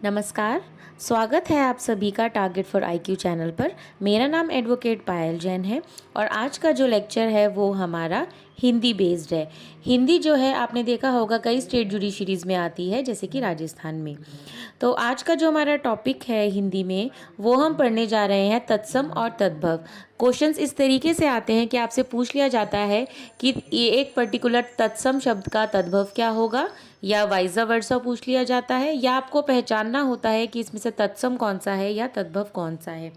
नमस्कार। स्वागत है आप सभी का टारगेट फॉर आईक्यू चैनल पर। मेरा नाम एडवोकेट पायल जैन है और आज का जो लेक्चर है वो हमारा हिंदी बेस्ड है। हिंदी जो है आपने देखा होगा कई स्टेट जुडिशरीज में आती है, जैसे कि राजस्थान में। तो आज का जो हमारा टॉपिक है हिंदी में वो हम पढ़ने जा रहे हैं तत्सम और तद्भव। क्वेश्चंस इस तरीके से आते हैं कि आपसे पूछ लिया जाता है कि ये एक पर्टिकुलर तत्सम शब्द का तद्भव क्या होगा, या वाइस वर्सा पूछ लिया जाता है, या आपको पहचानना होता है कि इसमें से तत्सम कौन सा है या तद्भव कौन सा है।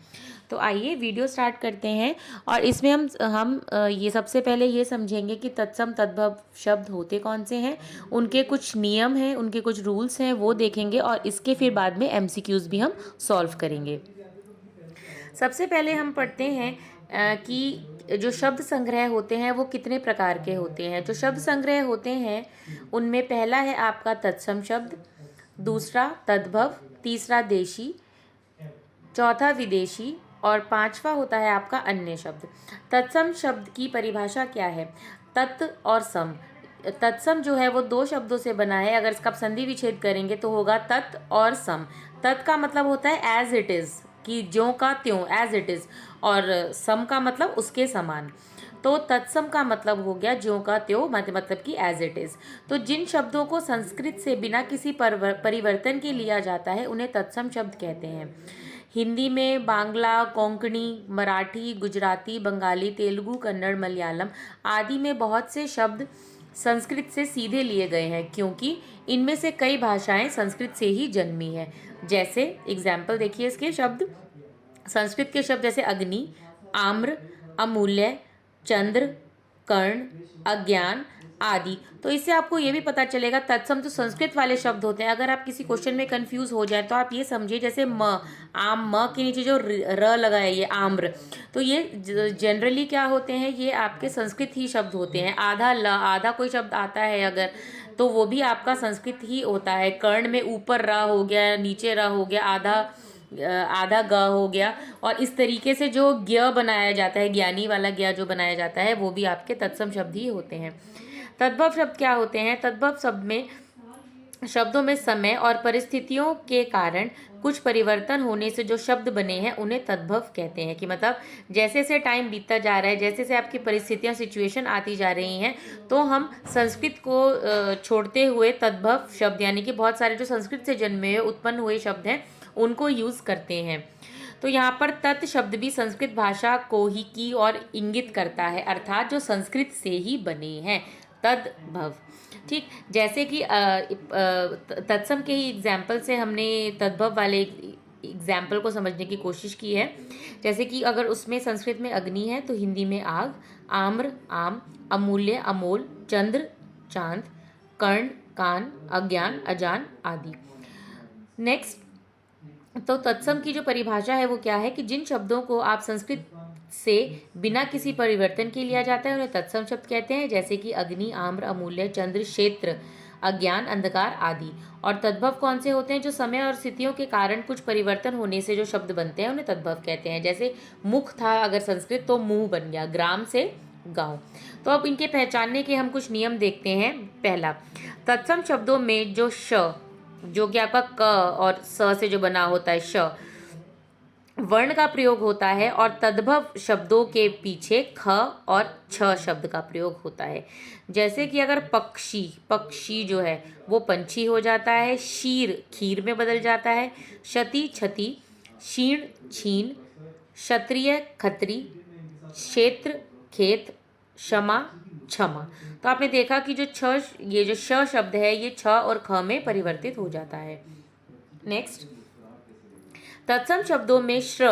तो आइए वीडियो स्टार्ट करते हैं और इसमें हम ये सबसे पहले ये समझेंगे कि तत्सम तद्भव शब्द होते कौन से हैं, उनके कुछ नियम हैं, उनके कुछ रूल्स हैं, वो देखेंगे और इसके फिर बाद में एमसीक्यूज भी हम सॉल्व करेंगे। सबसे पहले हम पढ़ते हैं कि जो शब्द संग्रह होते हैं वो कितने प्रकार के होते हैं। जो शब्द संग्रह होते हैं उनमें पहला है आपका तत्सम शब्द, दूसरा तद्भव, तीसरा देशी, चौथा विदेशी और पांचवा होता है आपका अन्य शब्द। तत्सम शब्द की परिभाषा क्या है? तत् और सम। तत्सम जो है वो दो शब्दों से बना है। अगर इसका आप संधि विच्छेद करेंगे तो होगा तत् और सम। तत् का मतलब होता है एज इट इज, कि ज्यों का त्यों, एज इट इज, और सम का मतलब उसके समान। तो तत्सम का मतलब हो गया ज्यों का त्यों, मतलब कि एज इट इज। तो जिन शब्दों को संस्कृत से बिना किसी परिवर्तन के लिया जाता है उन्हें तत्सम शब्द कहते हैं। हिंदी में बांग्ला, कोंकणी, मराठी, गुजराती, बंगाली, तेलुगु, कन्नड़, मलयालम आदि में बहुत से शब्द संस्कृत से सीधे लिए गए हैं, क्योंकि इनमें से कई भाषाएं संस्कृत से ही जन्मी है। जैसे एग्जाम्पल देखिए इसके शब्द, संस्कृत के शब्द जैसे अग्नि, आम्र, अमूल्य, चंद्र, कर्ण, अज्ञान आदि। तो इससे आपको ये भी पता चलेगा तत्सम तो संस्कृत वाले शब्द होते हैं। अगर आप किसी क्वेश्चन में कंफ्यूज हो जाए तो आप ये समझिए, जैसे म, आम, म के नीचे जो र लगा है ये आम्र, तो ये जनरली क्या होते हैं, ये आपके संस्कृत ही शब्द होते हैं। आधा कोई शब्द आता है अगर, तो वो भी आपका संस्कृत ही होता है। कर्ण में ऊपर र हो गया, नीचे र हो गया, आधा ग हो गया, और इस तरीके से जो ज्ञ बनाया जाता है, ज्ञानी वाला ज्ञ जो बनाया जाता है, वो भी आपके तत्सम शब्द ही होते हैं। तद्भव शब्द क्या होते हैं? तद्भव शब्दों में समय और परिस्थितियों के कारण कुछ परिवर्तन होने से जो शब्द बने हैं उन्हें तद्भव कहते हैं। कि मतलब जैसे जैसे टाइम बीतता जा रहा है, जैसे जैसे आपकी परिस्थितियां, सिचुएशन आती जा रही हैं, तो हम संस्कृत को छोड़ते हुए तद्भव शब्द, यानी कि बहुत सारे जो संस्कृत से जन्मे हुए उत्पन्न हुए शब्द हैं उनको यूज करते हैं। तो यहाँ पर तत् शब्द भी संस्कृत भाषा को ही की और इंगित करता है, अर्थात जो संस्कृत से ही बने हैं, तद्भव। ठीक, जैसे कि तत्सम के ही एग्जाम्पल से हमने तद्भव वाले एग्जाम्पल को समझने की कोशिश की है। जैसे कि अगर उसमें संस्कृत में अग्नि है तो हिंदी में आग, आम्र आम, अमूल्य अमोल, चंद्र चांद, कर्ण कान, अज्ञान अजान आदि। नेक्स्ट, तो तत्सम की जो परिभाषा है वो क्या है कि जिन शब्दों को आप संस्कृत से बिना किसी परिवर्तन के लिया जाता है उन्हें तत्सम शब्द कहते हैं। जैसे कि अग्नि, आम्र, अमूल्य, चंद्र, क्षेत्र, अज्ञान, अंधकार आदि। और तद्भव कौन से होते हैं? जो समय और स्थितियों के कारण कुछ परिवर्तन होने से जो शब्द बनते हैं उन्हें तद्भव कहते हैं। जैसे मुख था अगर संस्कृत तो मुंह बन गया, ग्राम से गांव। तो अब इनके पहचानने के हम कुछ नियम देखते हैं। पहला, तत्सम शब्दों में जो श, जो कि आपका क और स से जो बना होता है श, वर्ण का प्रयोग होता है, और तद्भव शब्दों के पीछे ख और छ शब्द का प्रयोग होता है। जैसे कि अगर पक्षी, पक्षी जो है वो पंछी हो जाता है, शीर खीर में बदल जाता है, क्षति छति, क्षीण छीन, क्षत्रिय खत्री, क्षेत्र खेत, क्षमा क्षमा। तो आपने देखा कि ये जो श शब्द है ये छ और ख में परिवर्तित हो जाता है। नेक्स्ट, तत्सम शब्दों में श्र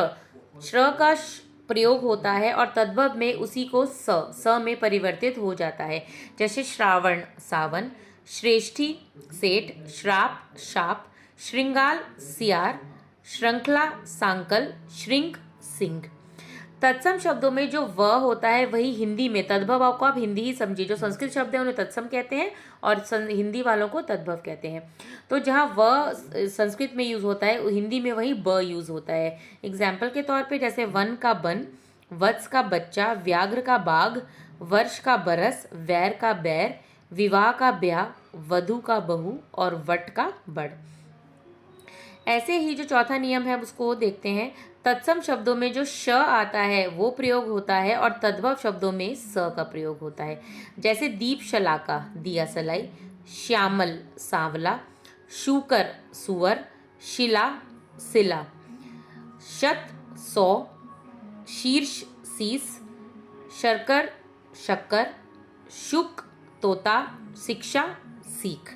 का प्रयोग होता है और तद्भव में उसी को स में परिवर्तित हो जाता है। जैसे श्रावण सावन, श्रेष्ठी सेठ, श्राप शाप, श्रृंगाल सियार, श्रृंखला सांकल, श्रृंग सिंह। तत्सम शब्दों में जो व होता है वही हिंदी में, तद्भव आपको आप हिंदी ही समझिए, जो संस्कृत शब्द है उन्हें तत्सम कहते हैं और हिंदी वालों को तद्भव कहते हैं। तो जहाँ व संस्कृत में यूज होता है हिंदी में वही ब यूज होता है। एग्जाम्पल के तौर पे जैसे वन का बन, वत्स का बच्चा, व्याघ्र का बाघ, वर्ष का बरस, वैर का बैर, विवाह का ब्याह, वधु का बहू और वट का बड़। ऐसे ही जो चौथा नियम है उसको देखते हैं। तत्सम शब्दों में जो श आता है वो प्रयोग होता है और तद्भव शब्दों में स का प्रयोग होता है। जैसे दीप शलाका दिया सलाई, श्यामल सांवला, शूकर सुअर, शिला सिला, शत सौ, शीर्ष शीस, शर्कर शक्कर, शुक तोता, शिक्षा सीख।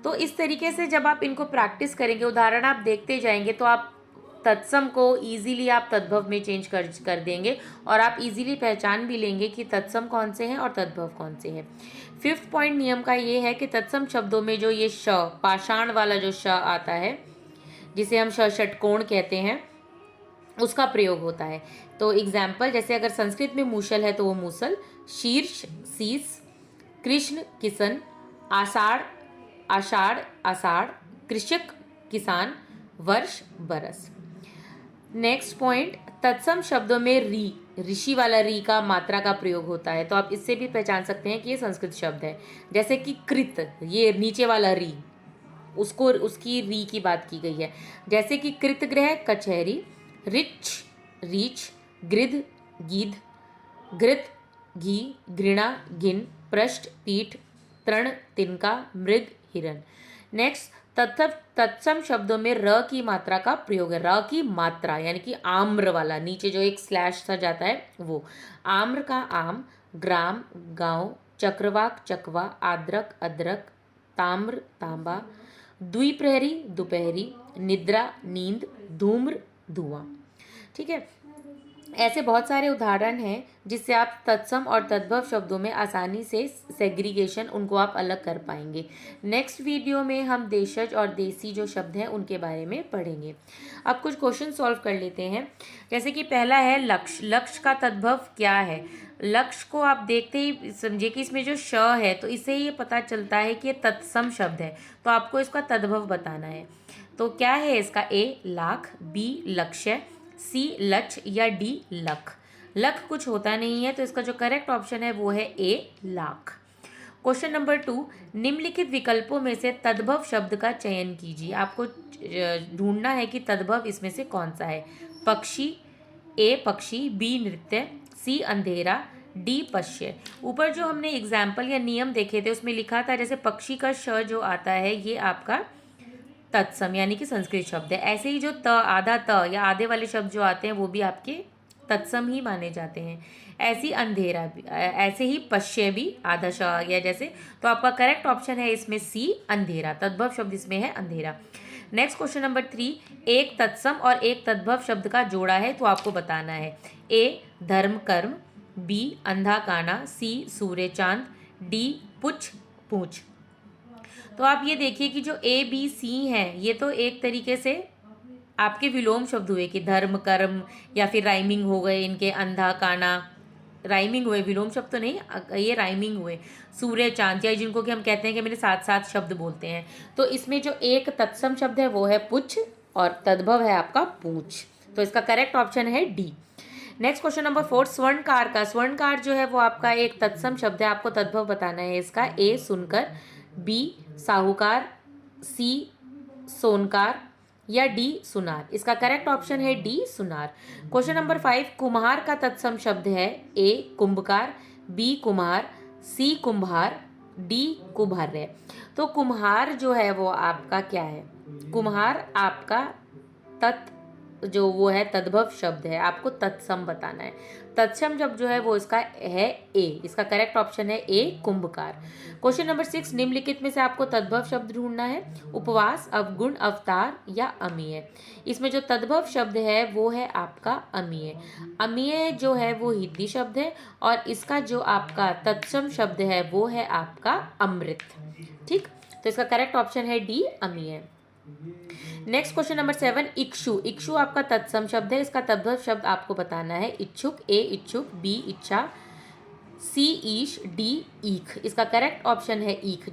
तो इस तरीके से जब आप इनको प्रैक्टिस करेंगे, उदाहरण आप देखते जाएंगे, तो आप तत्सम को इजीली आप तद्भव में चेंज कर देंगे और आप इजीली पहचान भी लेंगे कि तत्सम कौन से हैं और तद्भव कौन से हैं। 5th पॉइंट नियम का ये है कि तत्सम शब्दों में जो ये श पाषाण वाला जो श आता है, जिसे हम षटकोण कहते हैं, उसका प्रयोग होता है। तो एग्जाम्पल, जैसे अगर संस्कृत में मूसल है तो वो मूसल, शीर्ष शीस, कृष्ण किसन, आषाढ़ आषाढ़ आषाढ़, कृषक किसान, वर्ष बरस। नेक्स्ट पॉइंट, तत्सम शब्दों में री ऋषि वाला री का मात्रा का प्रयोग होता है। तो आप इससे भी पहचान सकते हैं कि ये संस्कृत शब्द है। जैसे कि कृत, ये नीचे वाला री, उसको उसकी री की बात की गई है। जैसे कि कृतगृह कचहरी, रिच रीच, गृध गीध, घृत घी, घृणा घिन, पृष्ठ पीठ, तृण तिनका, मृग हिरण। नेक्स्ट, तत्सम शब्दों में र की मात्रा का प्रयोग है। र की मात्रा यानी कि आम्र वाला, नीचे जो एक स्लैश सा जाता है वो। आम्र का आम, ग्राम गांव, चक्रवाक चकवा, आद्रक अदरक, ताम्र तांबा, द्विप्रहरी दोपहरी, निद्रा नींद, धूम्र धुआं। ठीक है, ऐसे बहुत सारे उदाहरण हैं जिससे आप तत्सम और तद्भव शब्दों में आसानी से सेग्रीगेशन, उनको आप अलग कर पाएंगे। नेक्स्ट वीडियो में हम देशज और देसी जो शब्द हैं उनके बारे में पढ़ेंगे। अब कुछ क्वेश्चन सॉल्व कर लेते हैं। जैसे कि पहला है लक्ष्य। लक्ष्य का तद्भव क्या है? लक्ष्य को आप देखते ही समझिए कि इसमें जो श है, तो इससे ये पता चलता है कि ये तत्सम शब्द है, तो आपको इसका तद्भव बताना है। तो क्या है इसका? ए लाख, बी लक्ष्य, सी लक्ष्य या डी लख। लख कुछ होता नहीं है, तो इसका जो करेक्ट ऑप्शन है वो है ए लाख। क्वेश्चन नंबर 2, निम्नलिखित विकल्पों में से तद्भव शब्द का चयन कीजिए। आपको ढूंढना है कि तद्भव इसमें से कौन सा है। पक्षी, ए पक्षी, बी नृत्य, सी अंधेरा, डी पश्य। ऊपर जो हमने एग्जाम्पल या नियम देखे थे उसमें लिखा था, जैसे पक्षी का श जो आता है ये आपका तत्सम यानी कि संस्कृत शब्द है। ऐसे ही जो त, आधा त या आधे वाले शब्द जो आते हैं वो भी आपके तत्सम ही माने जाते हैं। ऐसी अंधेरा भी, ऐसे ही पश्य भी आधा श आ गया जैसे, तो आपका करेक्ट ऑप्शन है इसमें सी अंधेरा। तद्भव शब्द इसमें है अंधेरा। नेक्स्ट क्वेश्चन नंबर 3, एक तत्सम और एक तद्भव शब्द का जोड़ा है तो आपको बताना है। ए धर्म कर्म, बी अंधा काना, सी सूर्य चांद, डी पुछ पूछ। तो आप ये देखिए कि जो ए बी सी हैं ये तो एक तरीके से आपके विलोम शब्द हुए कि धर्म कर्म, या फिर राइमिंग हो गए इनके, अंधा काना राइमिंग हुए, विलोम शब्द तो नहीं, ये राइमिंग हुए। सूर्य चांद, या जिनको कि हम कहते हैं कि मेरे साथ साथ शब्द बोलते हैं। तो इसमें जो एक तत्सम शब्द है वो है पुछ और तद्भव है आपका पूछ। तो इसका करेक्ट ऑप्शन है डी। नेक्स्ट क्वेश्चन नंबर 4, स्वर्णकार का। स्वर्णकार जो है वो आपका एक तत्सम शब्द है, आपको तद्भव बताना है इसका। ए सुनकर, बी साहूकार, सी सोनकार या डी सुनार। इसका करेक्ट ऑप्शन है डी सुनार। क्वेश्चन नंबर 5, कुम्हार का तत्सम शब्द है। ए कुंभकार, बी कुम्हार, सी कुम्हार, डी कुम्हार्य। तो कुम्हार जो है वो आपका क्या है? कुम्हार आपका जो वो है तद्भव शब्द है, आपको तत्सम बताना है। तत्सम शब्द जो है वो इसका है ए। इसका करेक्ट ऑप्शन है ए कुंभकार। क्वेश्चन नंबर 6, निम्नलिखित में से आपको तद्भव शब्द ढूंढना है। उपवास, अवगुण, अवतार या अमीय। इसमें जो तद्भव शब्द है वो है आपका अमीय। अमीय जो है वो हिंदी शब्द है और इसका जो आपका तत्सम शब्द है वो है आपका अमृत। ठीक, तो इसका करेक्ट ऑप्शन है डी अमीय। नेक्स्ट क्वेश्चन नंबर 7, इक्षु। इक्षु आपका तत्सम शब्द है, इसका तद्भव शब्द आपको बताना है। इच्छुक, ए इच्छुक, बी इच्छा, सी ईश, डी ईख। इसका करेक्ट ऑप्शन है ईख।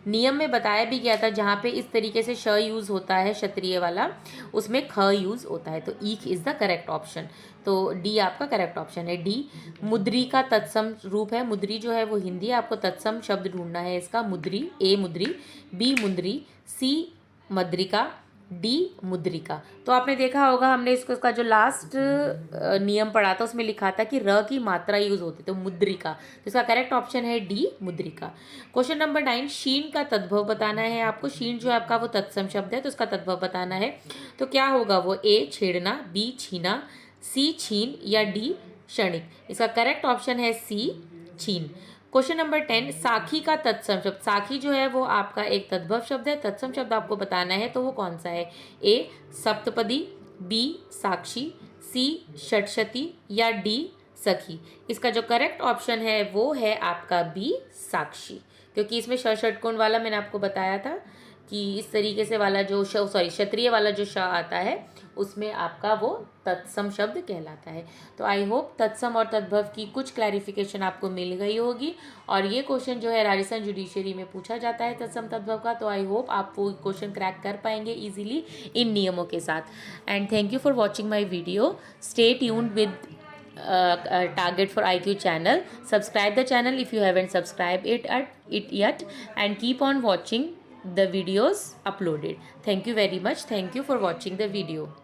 नियम में बताया भी गया था जहाँ पे इस तरीके से श यूज होता है क्षत्रिय वाला, उसमें ख यूज होता है, तो ईख इज द करेक्ट ऑप्शन। तो डी आपका करेक्ट ऑप्शन है डी। मुद्री का तत्सम रूप है। मुद्री जो है वो हिंदी है, आपको तत्सम शब्द ढूंढना है इसका। मुद्री, ए मुद्री, बी मुंद्री, सी मद्रिका, डी मुद्रिका। तो आपने देखा होगा हमने इसका जो लास्ट नियम पढ़ा था उसमें लिखा था कि र की मात्रा यूज होती तो मुद्रिका, तो इसका करेक्ट ऑप्शन है डी मुद्रिका। क्वेश्चन नंबर 9, शीन का तद्भव बताना है आपको। शीन जो है आपका वो तत्सम शब्द है, तो उसका तद्भव बताना है। तो क्या होगा वो, ए छेड़ना, बी छीना, सी छीन या डी क्षणिक। इसका करेक्ट ऑप्शन है सी छीन। क्वेश्चन नंबर 10, साखी का तत्सम शब्द। साखी जो है वो आपका एक तद्भव शब्द है, तत्सम शब्द आपको बताना है तो वो कौन सा है। ए सप्तपदी, बी साक्षी, सी षट्शती या डी सखी। इसका जो करेक्ट ऑप्शन है वो है आपका बी साक्षी, क्योंकि इसमें षट्कोण वाला मैंने आपको बताया था कि इस तरीके से वाला जो क्षत्रिय वाला जो श आता है उसमें आपका वो तत्सम शब्द कहलाता है। तो आई होप तत्सम और तद्भव की कुछ क्लैरिफिकेशन आपको मिल गई होगी। और ये क्वेश्चन जो है राजस्थान जुडिशरी में पूछा जाता है तत्सम तद्भव का, तो आई होप आप वो क्वेश्चन क्रैक कर पाएंगे इजीली इन नियमों के साथ। And thank you for watching my video. Stay tuned with Target for IQ channel. Subscribe the channel if you haven't subscribed it yet, and keep on watching the videos uploaded. Thank you very much. Thank you for watching the video.